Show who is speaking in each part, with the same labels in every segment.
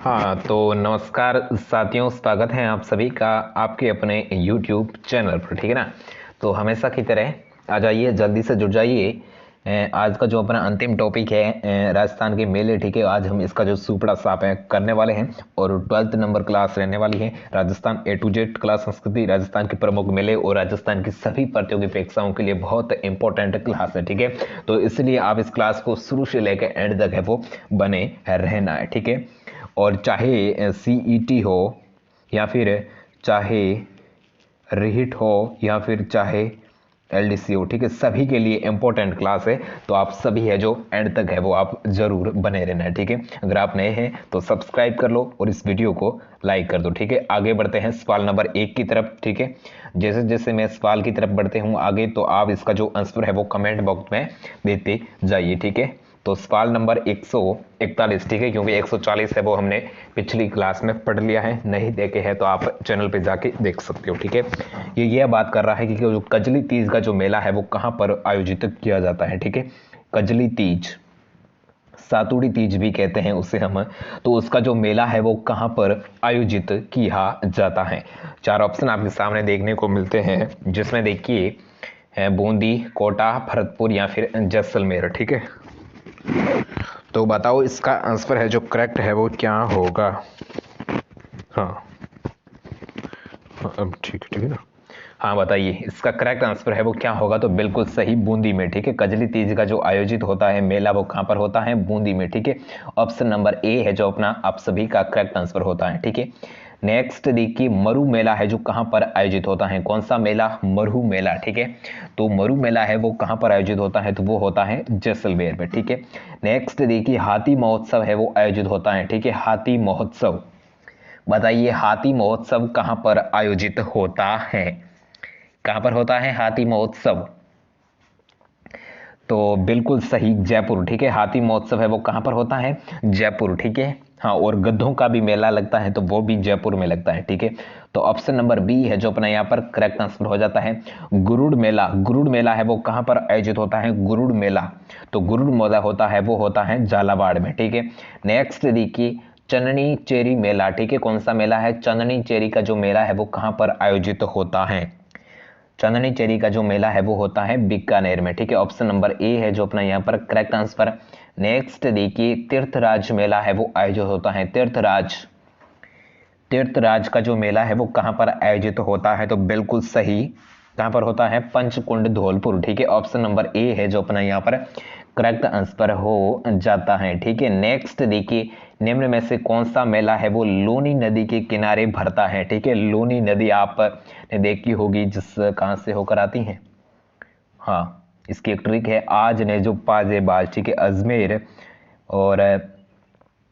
Speaker 1: हाँ तो नमस्कार साथियों, स्वागत है आप सभी का आपके अपने YouTube चैनल पर। ठीक है ना। तो हमेशा की तरह आ जाइए, जल्दी से जुड़ जाइए। आज का जो अपना अंतिम टॉपिक है राजस्थान के मेले। ठीक है, आज हम इसका जो सुपड़ा साफ है करने वाले हैं और 12th नंबर क्लास रहने वाली है। Rajasthan A to Z class संस्कृति, राजस्थान के प्रमुख मेले और राजस्थान की सभी प्रतियोगी परीक्षाओं के लिए बहुत इंपॉर्टेंट क्लास है। ठीक है, तो इसलिए आप इस क्लास को शुरू से लेकर एंड तक है वो बने रहना है। ठीक है, और चाहे CET हो या फिर चाहे रिहिट हो या फिर चाहे LDC हो, ठीक है, सभी के लिए इंपॉर्टेंट क्लास है। तो आप सभी है जो एंड तक है वो आप जरूर बने रहना है। ठीक है, अगर आप नए हैं तो सब्सक्राइब कर लो और इस वीडियो को लाइक कर दो। ठीक है, आगे बढ़ते हैं सवाल नंबर 1 की तरफ। ठीक है, जैसे जैसे मैं सवाल की तरफ बढ़ते हूँ आगे, तो आप इसका जो आंसर है वो कमेंट बॉक्स में देते जाइए। ठीक है, तो सवाल नंबर 141, ठीक है, क्योंकि 140 है वो हमने पिछली क्लास में पढ़ लिया है। नहीं देखे हैं तो आप चैनल पे जाके देख सकते हो। ठीक है, ये बात कर रहा है कि जो कजली तीज का जो मेला है वो कहाँ पर आयोजित किया जाता है। ठीक है, कजली तीज, सातुड़ी तीज भी कहते हैं उसे हम, तो उसका जो मेला है वो कहाँ पर आयोजित किया जाता है। 4 ऑप्शन आपके सामने देखने को मिलते हैं, जिसमें देखिए बूंदी, कोटा, भरतपुर या फिर जैसलमेर। ठीक है, तो बताओ इसका आंसर है जो करेक्ट है वो क्या होगा। हाँ अब ठीक है ना। हाँ बताइए इसका करेक्ट आंसर है वो क्या होगा। तो बिल्कुल सही, बूंदी में। ठीक है, कजली तीज का जो आयोजित होता है मेला वो कहाँ पर होता है, बूंदी में। ठीक है, ऑप्शन नंबर ए है जो अपना आप सभी का करेक्ट आंसर होता है। ठीक है, नेक्स्ट देखिए मरु मेला है जो कहाँ पर आयोजित होता है। कौन सा मेला, मरु मेला। ठीक है, तो मरु मेला है वो कहाँ पर आयोजित होता है, तो वो होता है जैसलमेर में। ठीक है, नेक्स्ट देखिए हाथी महोत्सव है वो आयोजित होता है। ठीक है, हाथी महोत्सव, बताइए हाथी महोत्सव कहाँ पर आयोजित होता है, कहाँ पर होता है हाथी महोत्सव। तो बिल्कुल सही, जयपुर। ठीक है, हाथी महोत्सव है वो कहाँ पर होता है, जयपुर। ठीक है, हाँ, और गधों का भी मेला लगता है तो वो भी जयपुर में लगता है। ठीक है, तो ऑप्शन नंबर बी है जो अपना यहाँ पर करेक्ट आंसर हो जाता है। गुरुड़ मेला, गुरुड़ मेला है वो कहाँ पर आयोजित होता है, गुरुड़ मेला, तो गुरुड़ मेला होता है वो होता है झालावाड़ में। ठीक है, नेक्स्ट देखिए चंदनी चेरी मेला। ठीक है, कौन सा मेला है, चंदनी चेरी का जो मेला है वो कहाँ पर आयोजित होता है, चंदनी चेरी का जो मेला है वो होता है बीकानेर में। ठीक है, ऑप्शन नंबर ए है जो अपना यहाँ पर करेक्ट आंसर। नेक्स्ट देखिए तीर्थराज मेला है वो आयोजित होता है, तीर्थराज, तीर्थराज का जो मेला है वो कहाँ पर आयोजित होता है, तो बिल्कुल सही, कहाँ पर होता है, पंचकुंड धौलपुर। ठीक है, ऑप्शन नंबर ए है जो अपना यहाँ पर करेक्ट आंसर हो जाता है। ठीक है, नेक्स्ट देखिए निम्न में से कौन सा मेला है वो लूनी नदी के किनारे भरता है। ठीक है, लूनी नदी आपने देखी होगी जिस कहाँ से होकर आती है। हाँ, इसकी एक ट्रिक है, आज ने जो पाजेबाज, ठीक है, अजमेर और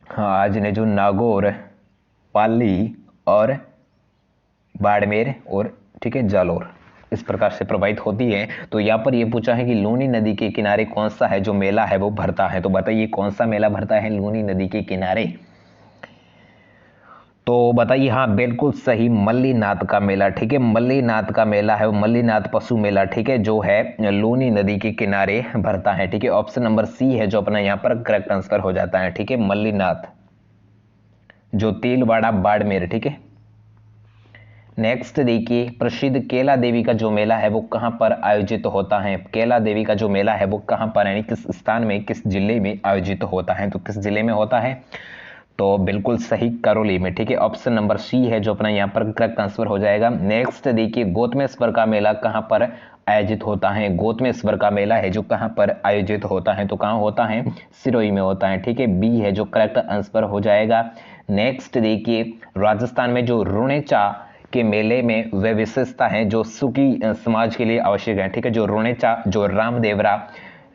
Speaker 1: हाँ आज ने जो नागौर, पाली और बाड़मेर और ठीक है जालोर, इस प्रकार से प्रभावित होती है। तो यहाँ पर ये पूछा है कि लूनी नदी के किनारे कौन सा है जो मेला है वो भरता है, तो बताइए कौन सा मेला भरता है लूनी नदी के किनारे। तो बताइए, हाँ बिल्कुल सही, मल्लीनाथ का मेला। ठीक है, मल्लीनाथ का मेला है वो मल्लीनाथ पशु मेला, ठीक है, जो है लूनी नदी के किनारे भरता है। ठीक है, ऑप्शन नंबर सी है जो अपना यहाँ पर करेक्ट आंसर हो जाता है। ठीक है, मल्लीनाथ जो तिलवाड़ा बाड़मेर। ठीक है, नेक्स्ट देखिए प्रसिद्ध केला देवी का जो मेला है वो कहाँ पर आयोजित होता है, केला देवी का जो मेला है वो कहाँ पर यानी किस स्थान में, किस जिले में आयोजित होता है, तो किस जिले में होता है, तो बिल्कुल सही, करौली में। ठीक है, ऑप्शन नंबर सी है जो अपना यहाँ पर करेक्ट आंसर हो जाएगा। नेक्स्ट देखिए गोतमेश्वर का मेला कहाँ पर आयोजित होता है, गोतमेश्वर का मेला है जो कहाँ पर आयोजित होता है, तो कहाँ होता है, सिरोही में होता है। ठीक है, बी है जो करेक्ट आंसर हो जाएगा। नेक्स्ट देखिए राजस्थान में जो रुणेचा के मेले में वे विशेषता है जो सुखी समाज के लिए आवश्यक है। ठीक है, जो रुणेचा जो रामदेवरा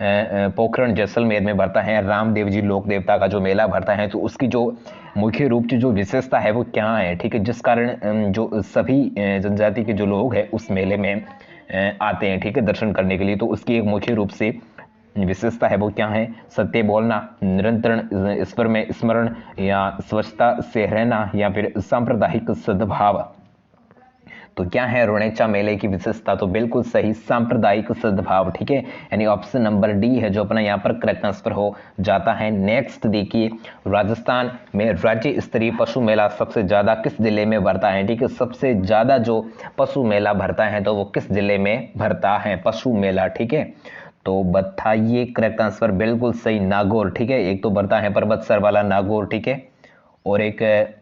Speaker 1: पोखरण जैसलमेर में भरता है, रामदेव जी लोक देवता का जो मेला भरता है, तो उसकी जो मुख्य रूप से जो विशेषता है वो क्या है। ठीक है, जिस कारण जो सभी जनजाति के जो लोग हैं उस मेले में आते हैं, ठीक है, दर्शन करने के लिए, तो उसकी एक मुख्य रूप से विशेषता है वो क्या है, सत्य बोलना, निरंतर ईश्वर में स्मरण या स्वच्छता से रहना या फिर सांप्रदायिक सद्भाव। तो क्या है रुणेचा मेले की विशेषता? तो बिल्कुल सही, सांप्रदायिक सद्भाव। ठीक है, यानी ऑप्शन नंबर डी है जो अपना यहाँ पर करेक्ट आंसर हो जाता है। नेक्स्ट देखिए, राजस्थान में राज्य स्तरीय पशु मेला सबसे ज्यादा किस जिले में भरता है? ठीक है, सबसे ज्यादा जो पशु मेला भरता है तो वो किस जिले में भरता है पशु मेला? ठीक है, तो बताइए करेक्ट आंसर। बिल्कुल सही, नागौर। ठीक है, एक तो भरता है पर्वतसर वाला नागौर, ठीक है, और एक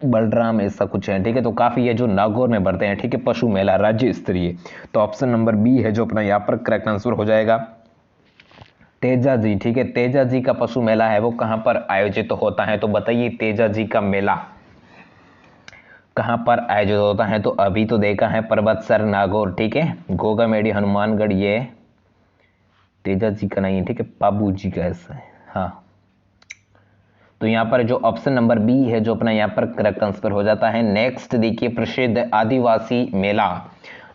Speaker 1: बलराम ऐसा कुछ है। ठीक है, तो काफी है जो नागौर में भरते हैं। ठीक है, पशु मेला राज्य स्तरीय। तो ऑप्शन नंबर बी है जो अपना यहाँ पर करेक्ट आंसर हो जाएगा। तेजाजी, ठीक है, तेजाजी का पशु मेला है वो कहां पर आयोजित होता है? तो बताइए तेजाजी का मेला कहां पर आयोजित होता है? तो अभी तो देखा है पर्वतसर नागौर, ठीक है, गोगामेडी हनुमानगढ़, ये तेजाजी का नहीं है। ठीक है, बाबू जी का ऐसा है। हाँ, तो यहाँ पर जो ऑप्शन नंबर बी है जो अपना यहाँ पर करेक्ट आंसर हो जाता है। नेक्स्ट देखिए, प्रसिद्ध आदिवासी मेला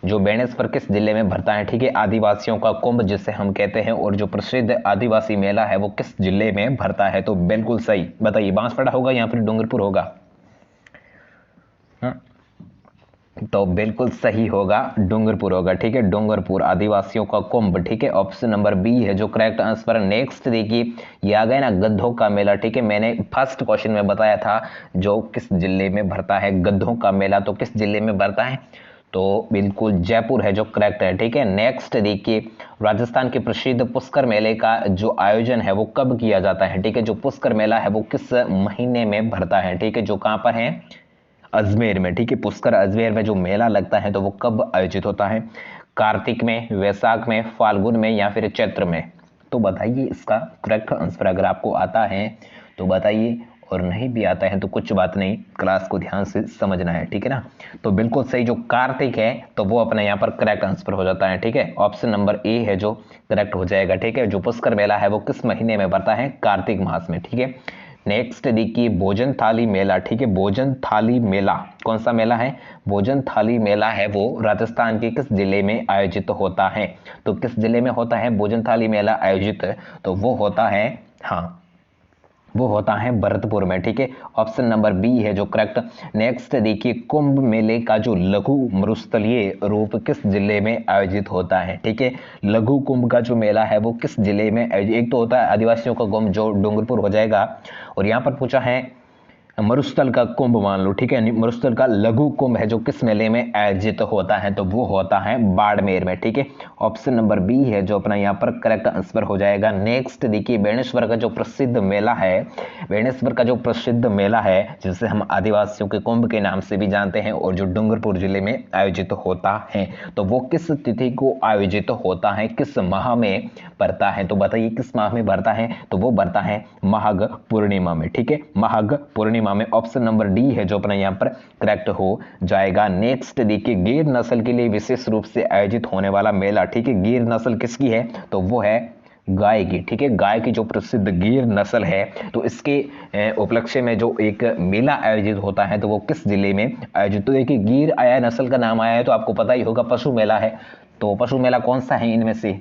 Speaker 1: जो बेणेश्वर किस जिले में भरता है? ठीक है, आदिवासियों का कुंभ जिसे हम कहते हैं, और जो प्रसिद्ध आदिवासी मेला है वो किस जिले में भरता है? तो बिल्कुल सही, बताइए बांसवाड़ा होगा या फिर डूंगरपुर होगा? तो बिल्कुल सही होगा, डूंगरपुर होगा। ठीक है, डूंगरपुर, आदिवासियों का कुंभ। ठीक है, ऑप्शन नंबर बी है जो करेक्ट आंसर। नेक्स्ट देखिए, ये आ गया ना गधों का मेला। ठीक है, मैंने फर्स्ट क्वेश्चन में बताया था जो किस जिले में भरता है गधों का मेला, तो किस जिले में भरता है? तो बिल्कुल जयपुर है जो करेक्ट है। ठीक है, नेक्स्ट देखिए, राजस्थान के प्रसिद्ध पुष्कर मेले का जो आयोजन है वो कब किया जाता है? ठीक है, जो पुष्कर मेला है वो किस महीने में भरता है? ठीक है, जो कहां पर है? अजमेर में। ठीक है, पुष्कर अजमेर में जो मेला लगता है तो वो कब आयोजित होता है? कार्तिक में, वैशाख में, फाल्गुन में या फिर चैत्र में? तो बताइए इसका करेक्ट आंसर। अगर आपको आता है तो बताइए, और नहीं भी आता है तो कुछ बात नहीं, क्लास को ध्यान से समझना है। ठीक है ना, तो बिल्कुल सही, जो कार्तिक है तो वो अपने यहाँ पर करेक्ट आंसर हो जाता है। ठीक है, ऑप्शन नंबर ए है जो करेक्ट हो जाएगा। ठीक है, जो पुष्कर मेला है वो किस महीने में भरता है? कार्तिक मास में। ठीक है, नेक्स्ट देखिए, भोजन थाली मेला। ठीक है, भोजन थाली मेला कौन सा मेला है? भोजन थाली मेला है वो राजस्थान के किस जिले में आयोजित होता है? तो किस जिले में होता है भोजन थाली मेला आयोजित? तो वो होता है, हाँ, वो होता है भरतपुर में। ठीक है, ऑप्शन नंबर बी है जो करेक्ट। नेक्स्ट देखिए, कुंभ मेले का जो लघु मरुस्थलीय रूप किस जिले में आयोजित होता है? ठीक है, लघु कुंभ का जो मेला है वो किस जिले में आयोजित? एक तो होता है आदिवासियों का कुंभ जो डूंगरपुर हो जाएगा, और यहाँ पर पूछा है मरुस्थल का कुंभ मान लो। ठीक है, मरुस्थल का लघु कुंभ है जो किस मेले में आयोजित होता है? तो वो होता है बाड़मेर में। ठीक है, ऑप्शन नंबर बी है जो अपना यहाँ पर करेक्ट आंसर हो जाएगा। नेक्स्ट देखिए, बेणेश्वर का जो प्रसिद्ध मेला है, बेणेश्वर का जो प्रसिद्ध मेला है जिसे हम आदिवासियों के कुंभ के नाम से भी जानते हैं, और जो डूंगरपुर जिले में आयोजित होता है, तो वो किस तिथि को आयोजित होता है, किस माह में भरता है? तो बताइए किस माह में भरता है? तो वो भरता है माघ पूर्णिमा में। ठीक है, माघ पूर्णिमा में। ऑप्शन नंबर डी है जो अपना यहाँ पर करेक्ट हो जाएगा। नेक्स्ट देखिए, गिर नस्ल के लिए विशेष रूप से आयोजित होने वाला मेला। ठीक है, गिर नस्ल किसकी है? तो वो है गाय की। ठीक है, गाय की जो प्रसिद्ध गिर नस्ल है, तो इसके उपलक्ष्य में जो एक मेला आयोजित होता है तो वो किस जिले में आयोजित? तो देखिए, गिर आया नस्ल का नाम आया है तो आपको पता ही होगा पशु मेला है। तो पशु मेला कौन सा है इनमें से?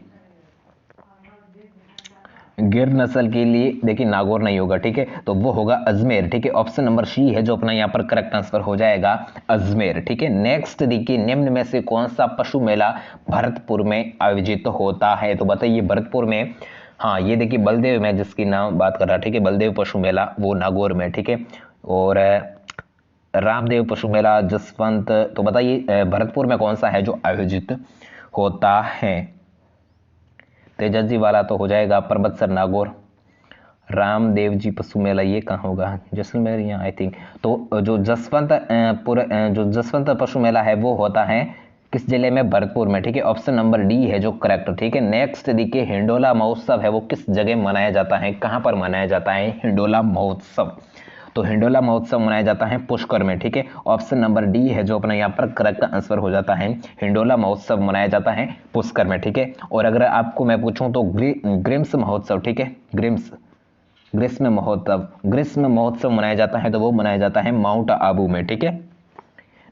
Speaker 1: गिर नस्ल के लिए देखिए नागौर नहीं होगा। ठीक है, तो वो होगा अजमेर। ठीक है, ऑप्शन नंबर सी है जो अपना यहाँ पर करेक्ट आंसर हो जाएगा, अजमेर। ठीक है, नेक्स्ट देखिए, निम्न में से कौन सा पशु मेला भरतपुर में आयोजित होता है? तो बताइए भरतपुर में, हाँ, ये देखिए बलदेव में जिसकी नाम बात कर रहा। ठीक है, बलदेव पशु मेला वो नागौर में। ठीक है, और रामदेव पशु मेला जसवंत, तो बताइए भरतपुर में कौन सा है जो आयोजित होता है? तेजाजी वाला तो हो जाएगा पर्वतसर नागौर। रामदेव जी पशु मेला ये कहाँ होगा? जैसलमेर या आई थिंक। तो जो जसवंत पशु मेला है वो होता है किस जिले में? भरतपुर में। ठीक है, ऑप्शन नंबर डी है जो करेक्ट। ठीक है, नेक्स्ट देखिए, हिंडोला महोत्सव है वो किस जगह मनाया जाता है? कहाँ पर मनाया जाता है हिंडोला महोत्सव? तो हिंडोला महोत्सव मनाया जाता है पुष्कर में। ठीक है, ऑप्शन नंबर डी है जो अपना यहाँ पर करेक्ट आंसर हो जाता है। हिंडोला महोत्सव मनाया जाता है पुष्कर में। ठीक है, और अगर आपको मैं पूछूं तो ग्रीष्म महोत्सव, ठीक है, ग्रीष्म महोत्सव मनाया जाता है तो वो मनाया जाता है माउंट आबू में। ठीक है,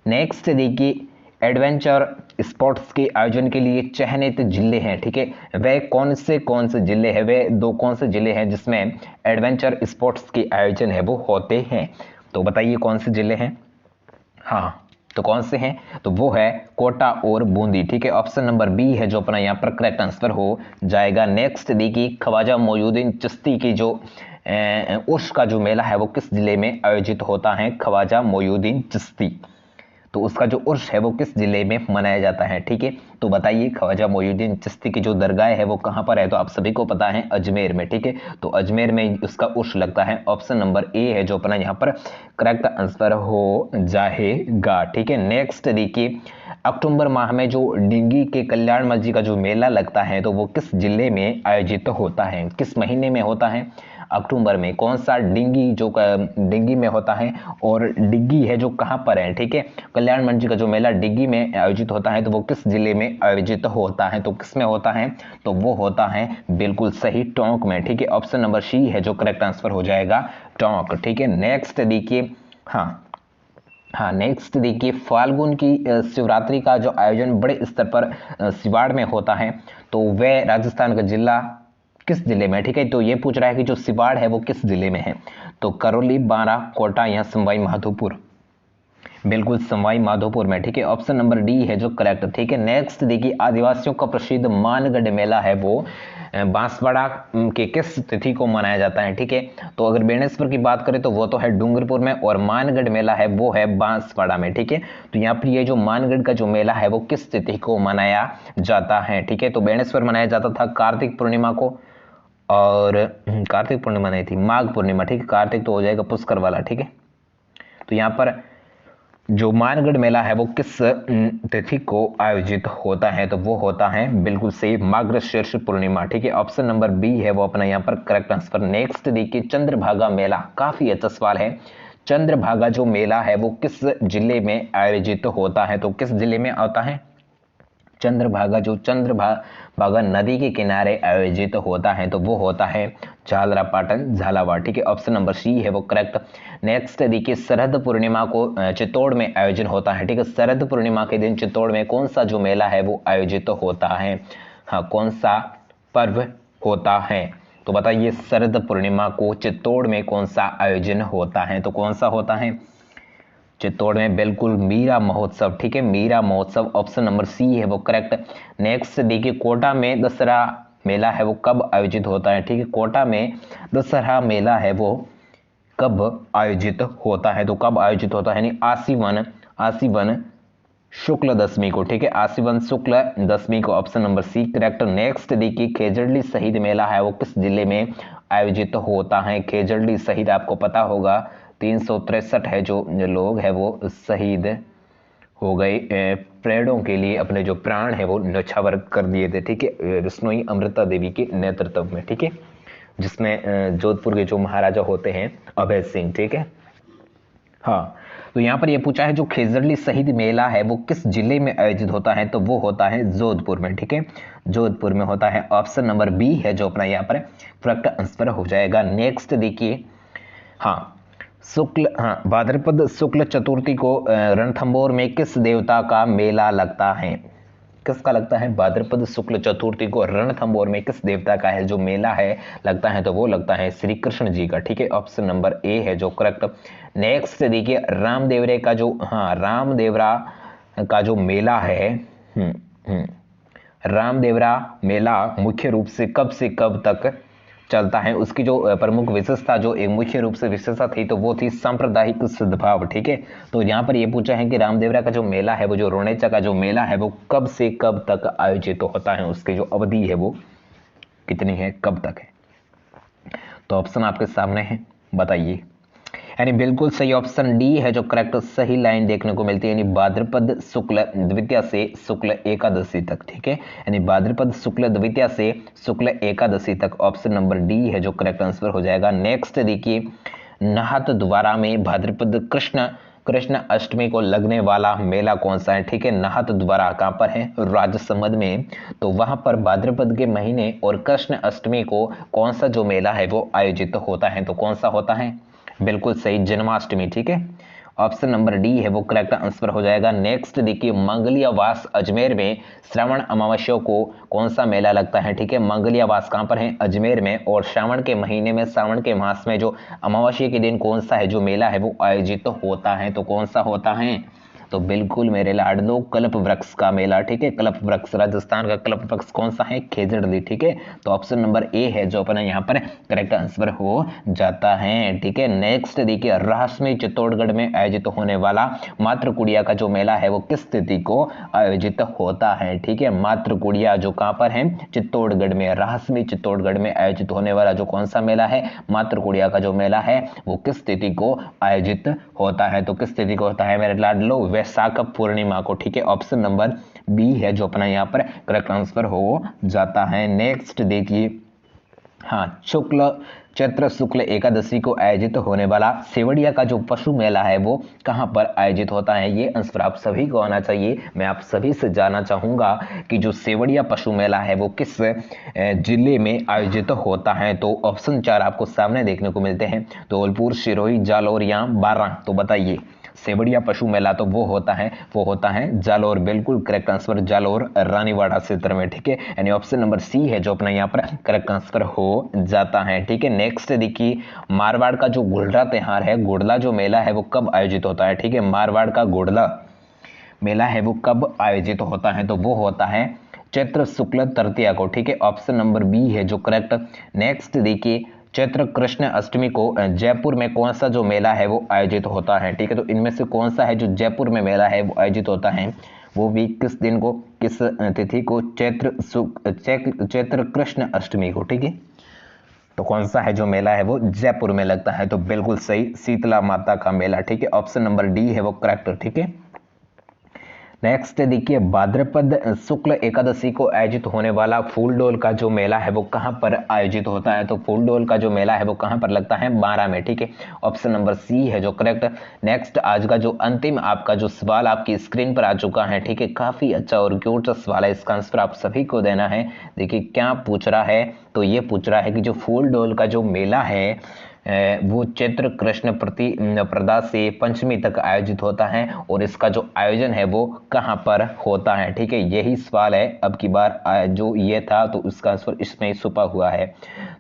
Speaker 1: नेक्स्ट देखिए, एडवेंचर स्पोर्ट्स के आयोजन के लिए चयनित जिले हैं। ठीक है, वे कौन से जिले हैं? वे दो कौन से जिले हैं जिसमें एडवेंचर स्पोर्ट्स के आयोजन है वो होते हैं? तो बताइए कौन से जिले हैं? हाँ, तो कौन से हैं? तो वो है कोटा और बूंदी। ठीक है, ऑप्शन नंबर बी है जो अपना यहाँ पर करेक्ट आंसर हो जाएगा। नेक्स्ट देखिए, ख्वाजा मोइनुद्दीन चिश्ती की जो उर्स का जो मेला है वो किस जिले में आयोजित होता है? ख्वाजा मोइनुद्दीन चिश्ती, तो उसका जो उर्स है वो किस जिले में मनाया जाता है? ठीक है, तो बताइए ख्वाजा मोइनुद्दीन चिश्ती की जो दरगाह है वो कहाँ पर है? तो आप सभी को पता है अजमेर में। ठीक है, तो अजमेर में उसका उर्स लगता है। ऑप्शन नंबर ए है जो अपना यहाँ पर करेक्ट आंसर हो जाएगा। ठीक है, नेक्स्ट देखिए, अक्टूबर माह में जो डिंगी के कल्याण मस्जिद का जो मेला लगता है तो वो किस जिले में आयोजित होता है? किस महीने में होता है? अक्टूबर में। कौन सा डिंगी जो डिंगी में होता है, और डिग्गी है जो कहाँ पर है? ठीक है, कल्याण मंच का जो मेला डिग्गी में आयोजित होता है तो वो किस जिले में आयोजित होता है? तो किस में होता है? तो वो होता है बिल्कुल सही टोंक में। ठीक है, ऑप्शन नंबर सी है जो करेक्ट आंसर हो जाएगा, टोंक। ठीक है, नेक्स्ट देखिए, हाँ नेक्स्ट देखिए, फाल्गुन की शिवरात्रि का जो आयोजन बड़े स्तर पर सिवाड़ में होता है तो वह राजस्थान का जिला किस जिले में? ठीक है, तो ये पूछ रहा है कि जो सिवाड़ है वो किस जिले में है? तो करौली, बारा, कोटा या सवाई माधोपुर? बिल्कुल सवाई माधोपुर में। ठीक है, ऑप्शन नंबर डी है जो करेक्ट। ठीक है, नेक्स्ट देखिए, आदिवासियों का प्रसिद्ध मानगढ़ मेला है वो बांसवाड़ा के किस तिथि को मनाया जाता है? ठीक है, तो अगर बेणेश्वर की बात करें तो वो तो है डूंगरपुर में, और मानगढ़ मेला है वो है बांसवाड़ा में। ठीक है, तो यहाँ पर ये जो मानगढ़ का जो मेला है वो किस तिथि को मनाया जाता है? ठीक है, तो बेणेश्वर मनाया जाता था कार्तिक पूर्णिमा को, और कार्तिक पूर्णिमा नहीं थी, माघ पूर्णिमा। ठीक है, कार्तिक तो हो जाएगा पुष्कर वाला। ठीक है, तो यहाँ पर जो मानगढ़ मेला है वो किस तिथि को आयोजित होता है? तो वो होता है बिल्कुल सही मार्गशीर्ष पूर्णिमा। ठीक है, ऑप्शन नंबर बी है वो अपना यहाँ पर करेक्ट आंसर। नेक्स्ट देखिए, चंद्रभागा मेला, काफी अच्छा सवाल है। चंद्रभागा जो मेला है वो किस जिले में आयोजित होता है? तो किस जिले में आता है चंद्रभागा? जो चंद्रभागा नदी के किनारे आयोजित होता है तो वो होता है झालरापाटन, झालावाड़। ठीक है, ऑप्शन नंबर सी है वो करेक्ट। नेक्स्ट देखिए, शरद पूर्णिमा को चित्तौड़ में आयोजन होता है। ठीक है, शरद पूर्णिमा के दिन चित्तौड़ में कौन सा जो मेला है वो आयोजित होता है? हाँ, कौन सा पर्व होता है? तो बताइए, शरद पूर्णिमा को चित्तौड़ में कौन सा आयोजन होता है? तो कौन सा होता है चित्तौड़ में? बिल्कुल मीरा महोत्सव। ठीक है, मीरा महोत्सव, ऑप्शन नंबर सी है वो करेक्ट। नेक्स्ट देखिए, कोटा में दशहरा मेला है वो कब आयोजित होता है? ठीक है, कोटा में दशहरा मेला है वो कब आयोजित होता है? तो कब आयोजित होता है? यानी आसीवन शुक्ल दशमी को। ठीक है, आसीवन शुक्ल दशमी को, option number C correct. Next देखिए, खेजड़ली शहीद मेला है वो किस जिले में आयोजित होता है? खेजड़ली शहीद आपको पता होगा, 363 है जो लोग है वो शहीद हो गए पेड़ों के लिए, अपने जो प्राण है वो न्यौछावर कर दिए थे। ठीक है, बिश्नोई अमृता देवी के नेतृत्व में। ठीक है, जिसमें जोधपुर के जो महाराजा होते हैं अभय सिंह। ठीक है, हाँ, तो यहाँ पर ये पूछा है जो खेजड़ली शहीद मेला है वो किस जिले में आयोजित होता है? तो वो होता है जोधपुर में। ठीक है, जोधपुर में होता है, ऑप्शन नंबर बी है जो अपना यहाँ पर करेक्ट आंसर हो जाएगा। नेक्स्ट देखिए, भाद्रपद शुक्ल चतुर्थी को रणथंभौर में किस देवता का मेला लगता है? किसका लगता है? भाद्रपद शुक्ल चतुर्थी को रणथंभौर में किस देवता का है जो मेला है लगता है? तो वो लगता है श्री कृष्ण जी का। ठीक है, ऑप्शन नंबर ए है जो करेक्ट। नेक्स्ट देखिए, रामदेवरे का जो रामदेवरा का जो मेला है, रामदेवरा मेला मुख्य रूप से कब तक चलता है? उसकी जो प्रमुख विशेषता, जो एक मुख्य रूप से विशेषता थी तो वो थी सांप्रदायिक सद्भाव। ठीक है, तो यहाँ पर ये पूछा है कि रामदेवरा का जो मेला है वो जो रोनेचा का जो मेला है वो कब से कब तक आयोजित होता है? उसकी जो अवधि है वो कितनी है, कब तक है? तो ऑप्शन आपके सामने है, बताइए। यानी बिल्कुल सही ऑप्शन डी है जो करेक्ट सही लाइन देखने को मिलती है, यानी भाद्रपद शुक्ल द्वितीया से शुक्ल एकादशी तक। ठीक है, यानी भाद्रपद शुक्ल द्वितीया से शुक्ल एकादशी तक, ऑप्शन नंबर डी है जो करेक्ट आंसर हो जाएगा। नेक्स्ट देखिए, नाहत द्वारा में भाद्रपद कृष्ण अष्टमी को लगने वाला मेला कौन सा है? ठीक है, नाहत द्वारा कहाँ पर है? राजसमंद में। तो वहां पर भाद्रपद के महीने और कृष्ण अष्टमी को कौन सा जो मेला है वो आयोजित होता है? तो कौन सा होता है? बिल्कुल सही, जन्माष्टमी। ठीक है, ऑप्शन नंबर डी है वो करेक्ट आंसर हो जाएगा। नेक्स्ट देखिए, मंगलियावास अजमेर में श्रावण अमावस्या को कौन सा मेला लगता है? ठीक है, मंगलियावास कहाँ पर है? अजमेर में। और श्रावण के महीने में, श्रावण के मास में जो अमावस्या के दिन कौन सा है जो मेला है वो आयोजित होता है? तो कौन सा होता है? तो बिल्कुल मेरे लाडलो कल्प वृक्ष का मेला, ठीक है। कल्प वृक्ष, राजस्थान का कल्प वृक्ष कौन सा है? खेजड़ली, ठीक है। तो ऑप्शन नंबर ए है जो अपना यहाँ पर करेक्ट आंसर हो जाता है, ठीक है। नेक्स्ट देखिए, रहस्य में चित्तौड़गढ़ में आयोजित होने वाला मातृकुड़िया का जो मेला है वो किस तिथि को आयोजित होता है, ठीक है। मातृकुड़िया जो कहां पर है? चित्तौड़गढ़ में। रहस्य में चित्तौड़गढ़ में आयोजित होने वाला जो कौन सा मेला है? मातृकुड़िया का जो मेला है वो किस तिथि को आयोजित होता है? तो किस तिथि को होता है मेरे लाडलो? वैशाख पूर्णिमा को, ठीक है। ऑप्शन नंबर बी है जो अपना यहाँ पर करेक्ट आंसर हो जाता है। नेक्स्ट देखिए, हाँ, चैत्र शुक्ल एकादशी को आयोजित होने वाला सेवड़िया का जो पशु मेला है वो कहां पर आयोजित होता है? ये आंसर आप सभी को आना चाहिए। मैं आप सभी से जानना चाहूंगा कि जो सेवड़िया पशु मेला है वो किस जिले में आयोजित होता है? तो ऑप्शन 4 आपको सामने देखने को मिलते हैं, धौलपुर, सिरोही, जालौर या बारां। तो बताइए, सेवड़िया पशु मेला तो वो होता है जालौर। बिल्कुल करेक्ट आंसर जालौर, रानीवाड़ा क्षेत्र में, ठीक है। यानी ऑप्शन नंबर सी है जो अपना यहाँ पर करेक्ट आंसर हो जाता है, ठीक है। नेक्स्ट देखिए, मारवाड़ का जो गुड़ला त्योहार है, गुड़ला जो मेला है वो कब आयोजित होता है, ठीक है। मारवाड़ का गुड़ला मेला है वो कब आयोजित होता है? तो वो होता है चैत्र शुक्ल तृतीया को, ठीक है। ऑप्शन नंबर बी है जो करेक्ट। नेक्स्ट देखिए, चैत्र कृष्ण अष्टमी को जयपुर में कौन सा जो मेला है वो आयोजित होता है, ठीक है। तो इनमें से कौन सा है जो जयपुर में मेला है वो आयोजित होता है? वो भी किस दिन को, किस तिथि को? चैत्र कृष्ण अष्टमी को, ठीक है। तो कौन सा है जो मेला है वो जयपुर में लगता है? तो बिल्कुल सही, शीतला माता का मेला, ठीक है। ऑप्शन नंबर डी है वो करेक्ट, ठीक है। नेक्स्ट देखिए, भाद्रपद शुक्ल एकादशी को आयोजित होने वाला फूलडोल का जो मेला है वो कहां पर आयोजित होता है? तो फूलडोल का जो मेला है वो कहां पर लगता है? बारां में, ठीक है। ऑप्शन नंबर सी है जो करेक्ट। नेक्स्ट, आज का जो अंतिम आपका जो सवाल आपकी स्क्रीन पर आ चुका है, ठीक है। काफी अच्छा और क्यूट सा सवाल है, इसका आंसर आप सभी को देना है। देखिए क्या पूछ रहा है, तो ये पूछ रहा है कि जो फूलडोल का जो मेला है वो चैत्र कृष्ण प्रतिपदा से पंचमी तक आयोजित होता है और इसका जो आयोजन है वो कहां पर होता है, ठीक है। यही सवाल है अब की बार जो ये था, तो उसका आंसर इसमें छुपा हुआ है।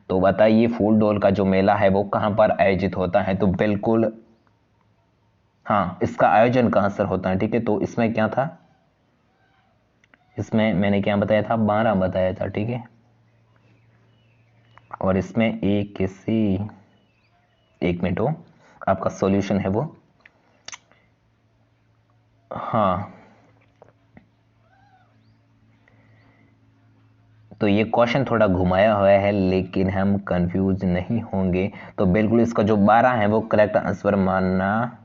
Speaker 1: तो बताइए, फूलडोल का जो मेला है वो कहां पर आयोजित होता है? तो बिल्कुल हाँ, इसका आयोजन कहां पर होता है, ठीक है। तो इसमें क्या था, इसमें मैंने क्या बताया था? 12 बताया था, ठीक है। और इसमें एक मिनट हो, आपका सॉल्यूशन है वो, हाँ, तो ये क्वेश्चन थोड़ा घुमाया हुआ है लेकिन हम कंफ्यूज नहीं होंगे। तो बिल्कुल इसका जो 12 है वो करेक्ट आंसर मानना,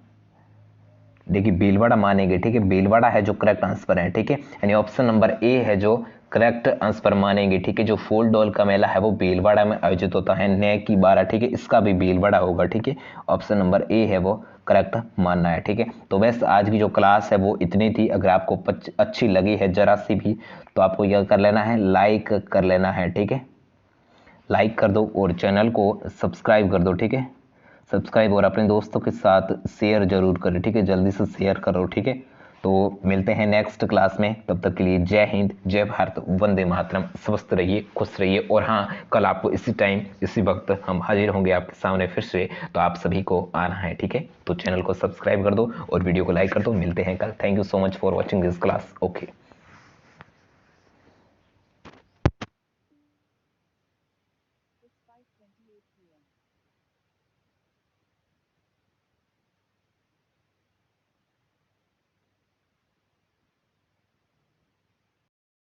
Speaker 1: देखिए भीलवाड़ा मानेंगे, ठीक है। भीलवाड़ा है जो करेक्ट आंसर है, ठीक है। यानी ऑप्शन नंबर ए है जो करेक्ट आंसर मानेंगे, ठीक है। जो फूलडोल का मेला है वो भीलवाड़ा में आयोजित होता है, न कि बारां, ठीक है। इसका भी भीलवाड़ा होगा, ठीक है। ऑप्शन नंबर ए है वो करेक्ट मानना है, ठीक है। तो वैसे आज की जो क्लास है वो इतनी थी। अगर आपको अच्छी लगी है जरा सी भी, तो आपको यह कर लेना है, लाइक कर लेना है, ठीक है। लाइक कर दो और चैनल को सब्सक्राइब कर दो, ठीक है। सब्सक्राइब और अपने दोस्तों के साथ शेयर जरूर करें, ठीक है। जल्दी से शेयर करो, ठीक है। तो मिलते हैं नेक्स्ट क्लास में, तब तक के लिए जय हिंद, जय भारत, वंदे मातरम। स्वस्थ रहिए, खुश रहिए। और हाँ, कल आपको इसी टाइम इसी वक्त हम हाजिर होंगे आपके सामने फिर से, तो आप सभी को आना है, ठीक है। तो चैनल को सब्सक्राइब कर दो और वीडियो को लाइक कर दो। मिलते हैं कल। Thank you so much for watching this class. Okay.